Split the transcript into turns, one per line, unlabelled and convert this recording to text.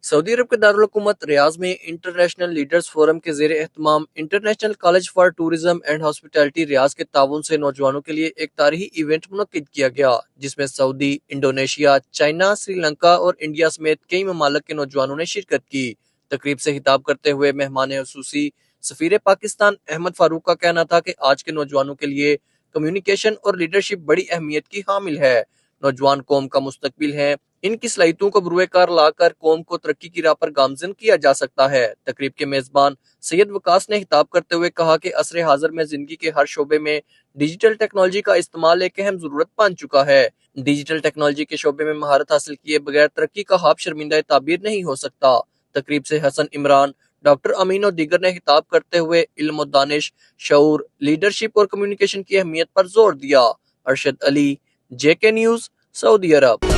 سعودی عرب کے دارالحکومت ریاض میں انٹرنیشنل لیڈرز فورم کے زیر اہتمام international college for tourism and hospitality Riyadh کے تعاون سے نوجوانوں کے لیے ایک تاریخی ایونٹ منعقد کیا گیا، جس میں سعودی، انڈونیشیا، چائنا، سری لنکا اور انڈیا سمیت کئی ممالک کے نوجوانوں نے شرکت کی۔ تقریب سے خطاب کرتے ہوئے مہمان خصوصی سفیر پاکستان احمد فاروق کا کہنا تھا کہ آج کے نوجوانوں کے لیے کمیونیکیشن اور لیڈرشپ بڑی اہمیت کی حامل ہے۔ نوجوان قوم کا مستقبل ہیں، ان کی صلاحیتوں کو بروئے کار لا کر قوم کو ترقی کی راہ پر گامزن کیا جا سکتا ہے۔ تقریب کے میزبان سید وقاص نے خطاب کرتے ہوئے کہا کہ عصر حاضر میں زندگی کے ہر شعبے میں ڈیجیٹل ٹیکنالوجی کا استعمال ایک اہم ضرورت بن چکا ہے۔ ڈیجیٹل ٹیکنالوجی کے شعبے میں مہارت حاصل کیے بغیر ترقی کا خواب شرمندہ تعبیر نہیں ہو سکتا۔ تقریب سے حسن عمران، ڈاکٹر امین اور دیگر نے خطاب کرتے ہوئے علم و دانش، شعور، لیڈرشپ اور کمیونیکیشن کی اہمیت پر زور دیا۔ ارشد علی، JK نیوز، سعودی عرب۔